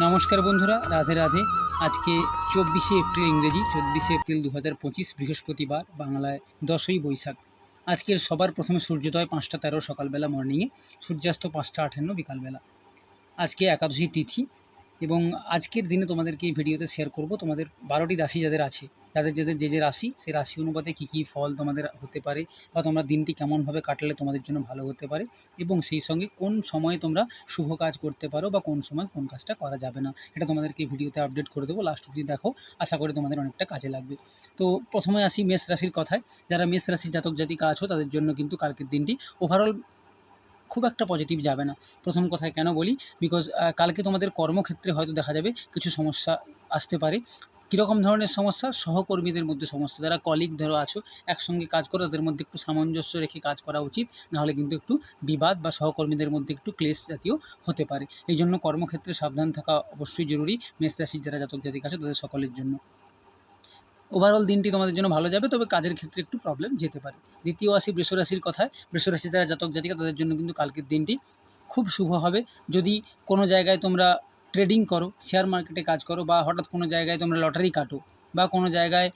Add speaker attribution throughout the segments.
Speaker 1: নমস্কার বন্ধুরা, রাধে রাধে। আজকে 24শে এপ্রিল ইংরেজি, 24শে এপ্রিল 2025 বৃহস্পতিবার, বাংলায় 10ই বৈশাখ। আজকের সবার প্রথমে সূর্যোদয় 5টা 13 সকালবেলা মর্নিংয়ে, সূর্যাস্ত 5টা 58 বিকালবেলা। আজকে একাদশী তিথি এবং আজকের দিনে তোমাদেরকে এই ভিডিওতে শেয়ার করব তোমাদের 12টি রাশি যাদের আছে, যাদের যাদের যে রাশি, সেই রাশি অনুপাতে কী কী ফল তোমাদের হতে পারে বা তোমরা দিনটি কেমনভাবে কাটালে তোমাদের জন্য ভালো হতে পারে, এবং সেই সঙ্গে কোন সময়ে তোমরা শুভ কাজ করতে পারো বা কোন সময় কোন কাজটা করা যাবে না, এটা তোমাদেরকে এই ভিডিওতে আপডেট করে দেবো। লাস্ট অবধি দেখো, আশা করি তোমাদের অনেকটা কাজে লাগবে। তো প্রথমে আসি মেষ রাশির কথায়। যারা মেষ রাশির জাতক জাতিকা আছো তাদের জন্য কিন্তু কালকের দিনটি ওভারঅল খুব একটা পজিটিভ যাবে না। প্রথম কথায় কেন বলি, বিকজ কালকে তোমাদের কর্মক্ষেত্রে হয়তো দেখা যাবে কিছু সমস্যা আসতে পারে। কীরকম ধরনের সমস্যা? সহকর্মীদের মধ্যে সমস্যা। যারা কলিগ ধরো আছো, একসঙ্গে কাজ করো, তাদের মধ্যে একটু সামঞ্জস্য রেখে কাজ করা উচিত, নাহলে কিন্তু একটু বিবাদ বা সহকর্মীদের মধ্যে একটু ক্লেশ জাতীয় হতে পারে। এই জন্য কর্মক্ষেত্রে সাবধান থাকা অবশ্যই জরুরি মেষ রাশির যারা জাতক জাতিকা আছে তাদের সকলের জন্য। ওভারঅল দিনটি তোমাদের জন্য ভালো যাবে, তবে কাজের ক্ষেত্রে একটু প্রবলেম যেতে পারে। দ্বিতীয় আসি বৃষ রাশির কথায়। বৃষ রাশির যারা জাতক জাতিকা তাদের জন্য কিন্তু কালকের দিনটি খুব শুভ হবে। যদি কোনো জায়গায় তোমরা ট্রেডিং করো, শেয়ার মার্কেটে কাজ করো, বা হঠাৎ কোনো জায়গায় তোমরা লটারি কাটো, বা কোনো জায়গায়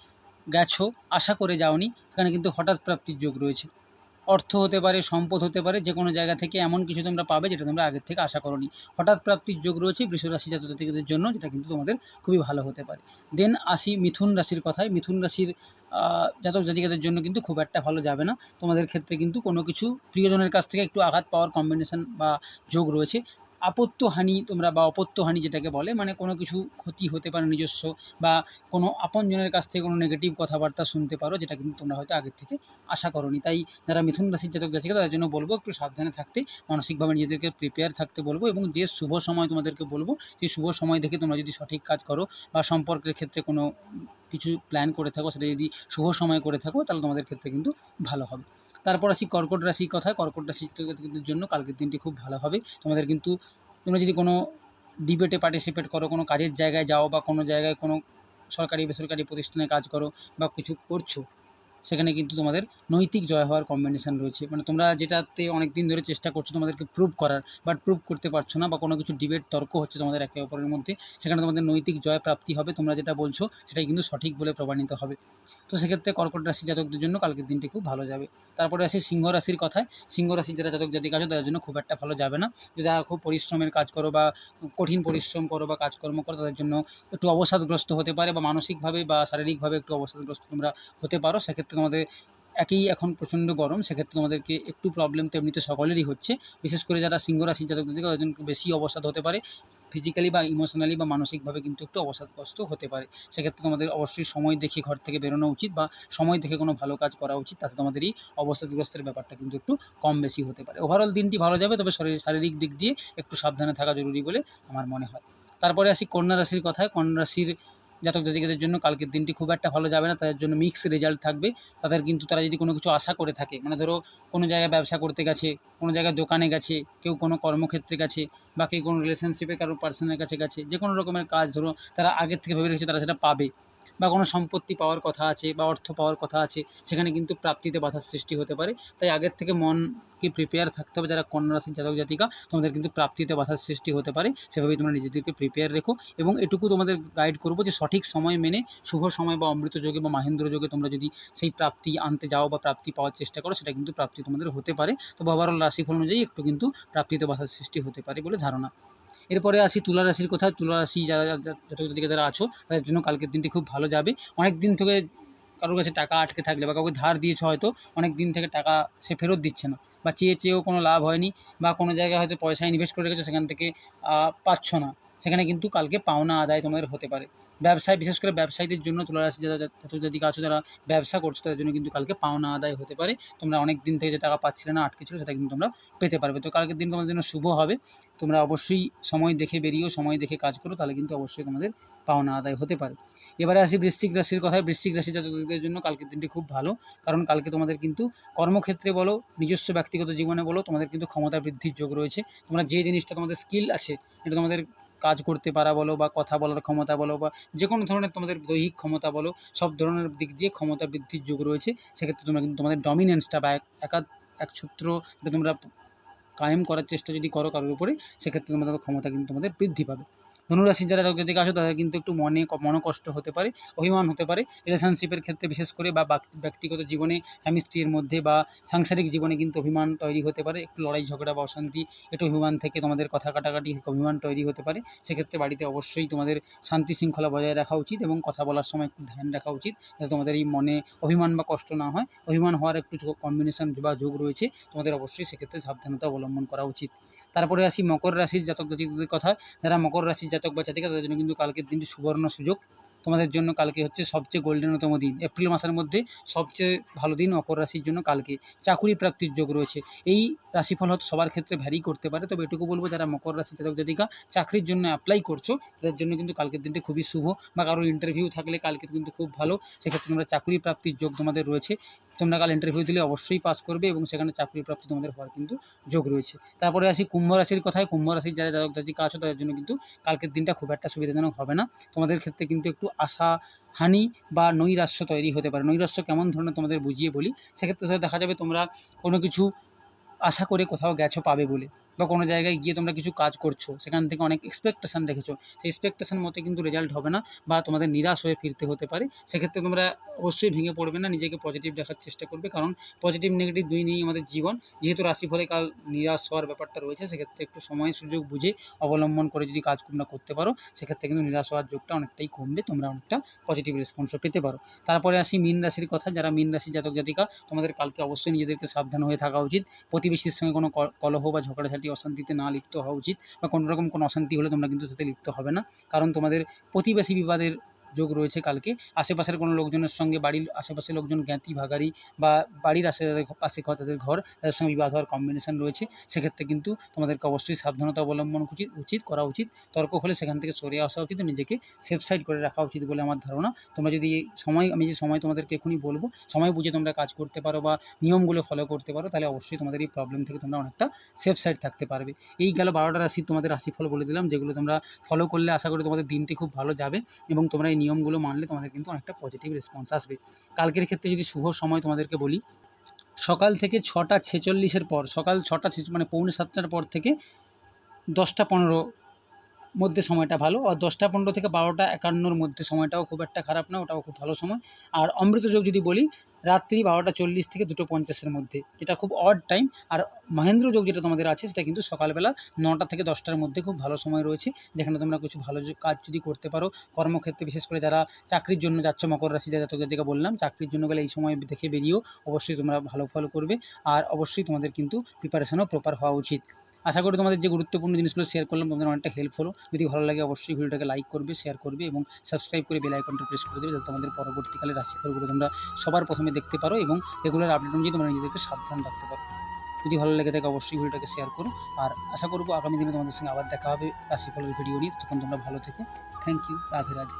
Speaker 1: গেছো আশা করে যাওনি, সেখানে কিন্তু হঠাৎ প্রাপ্তির যোগ রয়েছে। অর্থ হতে পারে, সম্পদ হতে পারে, যে কোনো জায়গা থেকে এমন কিছু তোমরা পাবে যেটা তোমরা আগের থেকে আশা করোনি। হঠাৎ প্রাপ্তির যোগ রয়েছে বৃষ রাশি জাতক জাতিকাদের জন্য, যেটা কিন্তু তোমাদের খুবই ভালো হতে পারে। দেন আসি মিথুন রাশির কথায়। মিথুন রাশির জাতক জাতিকাদের জন্য কিন্তু খুব একটা ভালো যাবে না। তোমাদের ক্ষেত্রে কিন্তু কোনো কিছু প্রিয়জনের কাছ থেকে একটু আঘাত পাওয়ার কম্বিনেশন বা যোগ রয়েছে। আপত্যহানি তোমরা বা অপত্যহানি যেটাকে বলে, মানে কোনো কিছু ক্ষতি হতে পারে নিজস্ব, বা কোনো আপনজনের কাছ থেকে কোনো নেগেটিভ কথাবার্তা শুনতে পারো, যেটা কিন্তু তোমরা হয়তো আগের থেকে আশা করোনি। তাই যারা মিথুন রাশির জাতক জাতিকা তাদের জন্য বলবো একটু সাবধানে থাকতে, মানসিকভাবে নিজেদেরকে প্রিপেয়ার থাকতে বলবো, এবং যে শুভ সময় তোমাদেরকে বলবো সেই শুভ সময় দেখে তোমরা যদি সঠিক কাজ করো বা সম্পর্কের ক্ষেত্রে কোনো কিছু প্ল্যান করে থাকো, সেটা যদি শুভ সময় করে থাকো, তাহলে তোমাদের ক্ষেত্রে কিন্তু ভালো হবে। তারপর আসি কর্কট রাশির কথায়। কর্কট রাশির জাতকদের জন্য কালকের দিনটি খুব ভালো হবে। তোমাদের কিন্তু তোমরা যদি কোনো ডিবেটে পার্টিসিপেট করো, কোনো কাজের জায়গায় যাও, বা কোনো জায়গায় কোনো সরকারি বেসরকারি প্রতিষ্ঠানে কাজ করো বা কিছু করছো, সেখানে কিন্তু তোমাদের নৈতিক জয় হওয়ার কম্বিনেশন রয়েছে। মানে তোমরা যেটাতে অনেক দিন ধরে চেষ্টা করছো তোমাদেরকে প্রুভ করার, বাট প্রুভ করতে পারছো না, বা কোনো কিছু ডিবেট তর্ক হচ্ছে তোমাদের একে অপরের মধ্যে, সেখানে তোমাদের নৈতিক জয় প্রাপ্তি হবে। তোমরা যেটা বলছো সেটাই কিন্তু সঠিক বলে প্রমাণিত হবে। তো সেক্ষেত্রে কর্কট রাশি জাতকদের জন্য কালকের দিনটি খুব ভালো যাবে। তারপরে আসি সিংহ রাশির কথায়। সিংহ রাশির যারা জাতক জাতিকা আছে তাদের জন্য খুব একটা ভালো যাবে না। যদি খুব পরিশ্রমের কাজ করো বা কঠিন পরিশ্রম করো বা কাজকর্ম করো, তাদের জন্য একটু অবসাদগ্রস্ত হতে পারে, বা মানসিকভাবে বা শারীরিকভাবে একটু অবসাদগ্রস্ত তোমরা হতে পারো। সেক্ষেত্রে তোমাদের একেই এখন প্রচণ্ড গরম, সেক্ষেত্রে তোমাদেরকে একটু প্রবলেম তো এমনিতে সকলেরই হচ্ছে। বিশেষ করে যারা সিংহ রাশির জাতক জাতিকা তাদের জন্য একটু বেশি অবসাদ হতে পারে। ফিজিক্যালি বা ইমোশনালি বা মানসিকভাবে কিন্তু একটু অবসাদগ্রস্ত হতে পারে। সেক্ষেত্রে তোমাদের অবশ্যই সময় দেখে ঘর থেকে বেরোনো উচিত, বা সময় দেখে কোনো ভালো কাজ করা উচিত, তাতে তোমাদের এই অবসাদগ্রস্তের ব্যাপারটা কিন্তু একটু কম বেশি হতে পারে। ওভারঅল দিনটি ভালো যাবে, তবে শারীরিক দিক দিয়ে একটু সাবধানে থাকা জরুরি বলে আমার মনে হয়। তারপরে আসি কন্যা রাশির কথায়। কন্যা রাশির জাতক জাতিকাদের জন্য কালকের দিনটি খুব একটা ভালো যাবে না, তাদের জন্য মিক্সড রেজাল্ট থাকবে। তাদের কিন্তু তারা যদি কোনো কিছু আশা করে থাকে, মানে ধরো কোনো জায়গায় ব্যবসা করতে গেছে, কোনো জায়গায় দোকানে গেছে, কেউ কোনো কর্মক্ষেত্রে গেছে, বা কেউ কোনো রিলেশনশিপে কারো পার্সনের কাছে গেছে, যে কোনো রকমের কাজ ধরো তারা আগের থেকে ভেবে রেখেছে তারা সেটা পাবে, বা কোনো সম্পত্তি পাওয়ার কথা আছে বা অর্থ পাওয়ার কথা আছে, সেখানে কিন্তু প্রাপ্তিতে বাধার সৃষ্টি হতে পারে। তাই আগের থেকে মনকে প্রিপেয়ার থাকতে হবে। যারা কন্যা রাশির জাতক জাতিকা, তোমাদের কিন্তু প্রাপ্তিতে বাধার সৃষ্টি হতে পারে, সেভাবেই তোমরা নিজেদেরকে প্রিপেয়ার রেখো। এবং এটুকু তোমাদের গাইড করবো যে সঠিক সময় মেনে শুভ সময় বা অমৃত যোগে বা মাহেন্দ্র যোগে তোমরা যদি সেই প্রাপ্তি আনতে যাও বা প্রাপ্তি পাওয়ার চেষ্টা করো, সেটা কিন্তু প্রাপ্তি তোমাদের হতে পারে। তো ওভারঅল রাশিফল অনুযায়ী একটু কিন্তু প্রাপ্তিতে বাধার সৃষ্টি হতে পারে বলে ধারণা। এরপরে আসি তুলা রাশির কথা। তুলা রাশি যারা জাতক জাতিকা যারা আছো তাদের জন্য কালকের দিনটি খুব ভালো যাবে। অনেক দিন থেকে কারোর কাছে টাকা আটকে থাকলে, বা কাউকে ধার দিয়েছো হয়তো, অনেক দিন থেকে টাকা সে ফেরত দিচ্ছে না, বা চেয়েও কোনো লাভ হয়নি, বা কোনো জায়গায় হয়তো পয়সা ইনভেস্ট করে রেখেছো সেখান থেকে পাচ্ছ না, সেখানে কিন্তু কালকে পাওনা আদায় তোমাদের হতে পারে। ব্যবসায়, বিশেষ করে ব্যবসায়ীদের জন্য, তুলা রাশি যারা জাতক জাতিকা আছো যারা ব্যবসা করছো তাদের জন্য কিন্তু কালকে পাওনা আদায় হতে পারে। তোমরা অনেক দিন থেকে যে টাকা পাচ্ছিলে না, আটকে ছিল, সেটা কিন্তু তোমরা পেতে পারবে। তো কালকের দিন তোমাদের জন্য শুভ হবে। তোমরা অবশ্যই সময় দেখে বেরিয়েও, সময় দেখে কাজ করো, তাহলে কিন্তু অবশ্যই তোমাদের পাওনা আদায় হতে পারে। এবারে আসি বৃশ্চিক রাশির কথায়। বৃশ্চিক রাশি জাতকদের জন্য কালকের দিনটি খুব ভালো, কারণ কালকে তোমাদের কিন্তু কর্মক্ষেত্রে বলো, নিজস্ব ব্যক্তিগত জীবনে বলো, তোমাদের কিন্তু ক্ষমতা বৃদ্ধির যোগ রয়েছে। তোমরা যে জিনিসটা তোমাদের স্কিল আছে, এটা তোমাদের কাজ করতে পারা বলো, বা কথা বলার ক্ষমতা বলো, বা যে কোনো ধরনের তোমাদের দৈহিক ক্ষমতা বলো, সব ধরনের দিক দিয়ে ক্ষমতা বৃদ্ধির যোগ রয়েছে। সেক্ষেত্রে তোমরা কিন্তু তোমাদের ডমিনেন্সটা বা একছত্র তোমরা কায়েম করার চেষ্টা যদি করো কারোর উপরে, সেক্ষেত্রে তোমাদের ক্ষমতা কিন্তু তোমাদের বৃদ্ধি পাবে। ধনুরাশির যারা জাতক জাতিকা আছো তাদের কিন্তু একটু মনোকষ্ট হতে পারে, অভিমান হতে পারে রিলেশনশিপের ক্ষেত্রে বিশেষ করে, বা ব্যক্তিগত জীবনে স্বামী স্ত্রীর মধ্যে বা সাংসারিক জীবনে কিন্তু অভিমান তৈরি হতে পারে, একটু লড়াই ঝগড়া বা অশান্তি, একটু অভিমান থেকে তোমাদের কথা কাটাকাটি অভিমান তৈরি হতে পারে। সেক্ষেত্রে বাড়িতে অবশ্যই তোমাদের শান্তি শৃঙ্খলা বজায় রাখা উচিত এবং কথা বলার সময় একটু ধ্যান রাখা উচিত, যাতে তোমাদের এই মনে অভিমান বা কষ্ট না হয়। অভিমান হওয়ার একটু কম্বিনেশন বা যোগ রয়েছে, তোমাদের অবশ্যই সেক্ষেত্রে সাবধানতা অবলম্বন করা উচিত। তারপরে আসি মকর রাশির জাতক জাতিকাদের কথা। যারা মকর রাশির জাতক বা জাতিকা তাদের জন্য কিন্তু কালকের দিনটি সুবর্ণ সুযোগ। তোমাদের জন্য কালকে হচ্ছে সবচেয়ে গোল্ডেনতম দিন, এপ্রিল মাসের মধ্যে সবচেয়ে ভালো দিন মকর রাশির জন্য কালকে। চাকুরি প্রাপ্তির যোগ রয়েছে। এই রাশিফল হয়তো সবার ক্ষেত্রে ভ্যারি করতে পারে, তবে এটুকু বলবো যারা মকর রাশির জাতক জাতিকা চাকরির জন্য অ্যাপ্লাই করছো তাদের জন্য কিন্তু কালকের দিনটি খুবই শুভ, বা কারোর ইন্টারভিউ থাকলে কালকে কিন্তু খুব ভালো। সেক্ষেত্রে তোমরা চাকরি প্রাপ্তির যোগ তোমাদের রয়েছে। তোমরা কাল ইন্টারভিউ দিলে অবশ্যই পাস করবে এবং সেখানে চাকরি প্রাপ্তি তোমাদের হওয়ার কিন্তু যোগ রয়েছে। তারপরে আসি কুম্ভ রাশির কথায়। কুম্ভ রাশির যারা জাতক জাতিকা আছো তাদের জন্য কিন্তু কালকের দিনটা খুব একটা সুবিধাজনক হবে না। তোমাদের ক্ষেত্রে কিন্তু একটু আশা হানি বা নৈরাশ্য তৈরি হতে পারে। নৈরাশ্য কেমন ধরনের তোমাদের বুঝিয়ে বলি। সেক্ষেত্রে দেখা যাবে তোমরা কোনো কিছু আশা করে কোথাও গেছো পাবে বলে, বা কোনো জায়গায় গিয়ে তোমরা কিছু কাজ করছো, সেখান থেকে অনেক এক্সপেকটেশন রেখেছো, সেই এক্সপেকটেশন মতো কিন্তু রেজাল্ট হবে না, বা তোমাদের নিরাশ হয়ে ফিরতে হতে পারে। সেক্ষেত্রে তোমরা অবশ্যই ভেঙে পড়বে না, নিজেকে পজিটিভ দেখার চেষ্টা করবে, কারণ পজিটিভ নেগেটিভ দুই নিয়েই আমাদের জীবন। যেহেতু রাশিফলে কাল নিরাশ হওয়ার ব্যাপারটা রয়েছে, সেক্ষেত্রে একটু সময় সুযোগ বুঝে অবলম্বন করে যদি কাজ তোমরা করতে পারো, সেক্ষেত্রে কিন্তু নিরাশ হওয়ার যোগটা অনেকটাই কমবে, তোমরা অনেকটা পজিটিভ রেসপন্সও পেতে পারো। তারপরে আসি মীন রাশির কথা। যারা মীন রাশির জাতক জাতিকা, তোমাদের কালকে অবশ্যই নিজেদেরকে সাবধান হয়ে থাকা উচিত। প্রতিবেশীর সঙ্গে কোনো কলহ বা ঝগড়াঝাটি অশান্তিতে না লিপ্ত হওয়া উচিত, বা কোনো রকম কোনো অশান্তি হলে তোমরা কিন্তু সাথে লিপ্ত হবে না, কারণ তোমাদের প্রতিবেশী বিবাদের যোগ রয়েছে কালকে। আশেপাশের কোনো লোকজনের সঙ্গে, বাড়ির আশেপাশের লোকজন জ্ঞাতি ভাগাড়ি বা বাড়ির পাশে তাদের ঘর, তাদের সঙ্গে বিবাদ হওয়ার কম্বিনেশন রয়েছে। সেক্ষেত্রে কিন্তু তোমাদেরকে অবশ্যই সাবধানতা অবলম্বন করা উচিত। তর্ক হলে সেখান থেকে সরে আসা উচিত, নিজেকে সেফ সাইড করে রাখা উচিত বলে আমার ধারণা। তোমরা যদি এই সময়, আমি যে সময় তোমাদেরকে এখনই বলবো, সময় বুঝে তোমরা কাজ করতে পারো বা নিয়মগুলো ফলো করতে পারো, তাহলে অবশ্যই তোমাদের এই প্রবলেম থেকে তোমরা অনেকটা সেফ সাইড থাকতে পারবে। এই গেল 12টা রাশির তোমাদের রাশিফল বলে দিলাম, যেগুলো তোমরা ফলো করলে আশা করি তোমাদের দিনটি খুব ভালো যাবে, এবং তোমরা এই নিয়মগুলো মানলে তোমাদের কিন্তু অনেকটা পজিটিভ রেসপন্স আসবে। কালকের ক্ষেত্রে যদি শুভ সময় তোমাদেরকে বলি, সকাল থেকে 6টা 46-এর পর, সকাল 6টা মানে পৌনে 7টার পর থেকে 10টা 15 মধ্যে সময়টা ভালো, আর 10টা 15 থেকে 12টা 51-র মধ্যে সময়টাও খুব একটা খারাপ না, ওটাও খুব ভালো সময়। আর অমৃত যোগ যদি বলি, রাত্রি 12টা 40 থেকে 2টা 50-এর মধ্যে, এটা খুব অড টাইম। আর মহেন্দ্র যোগ যেটা তোমাদের আছে, সেটা কিন্তু সকালবেলা 9টা থেকে 10টার মধ্যে খুব ভালো সময় রয়েছে, যেখানে তোমরা কিছু ভালো কাজ যদি করতে পারো কর্মক্ষেত্রে, বিশেষ করে যারা চাকরির জন্য যাচ্ছ, মকর রাশি জাতকদেরকে বললাম চাকরির জন্য গেলে এই সময় দেখে বেরিয়েও অবশ্যই তোমরা ভালো ফল করবে। আর অবশ্যই তোমাদের কিন্তু প্রিপারেশনও প্রপার হওয়া উচিত। আশা করি তোমাদের যে গুরুত্বপূর্ণ জিনিসগুলো শেয়ার করলাম তোমাদের অনেকটা হেল্প হলো। যদি ভালো লাগে অবশ্যই ভিডিওটাকে লাইক করবে, শেয়ার করবে এবং সাবস্ক্রাইব করে বেল আইকনটা প্রেস করে দেবে, যাতে তোমাদের পরবর্তীকালে রাশিফলগুলো তোমরা সবার প্রথমে দেখতে পারো এবং রেগুলার আপডেট অনুযায়ী তোমরা নিজেদেরকে সাবধান রাখতে পারো। যদি ভালো লেগে থাকে অবশ্যই ভিডিওটাকে শেয়ার করো। আর আশা করবো আগামী দিনে তোমাদের সঙ্গে আবার দেখা হবে রাশিফলের ভিডিও নিয়ে। তখন তোমরা ভালো থেকো। Thank you. রাধে রাধে।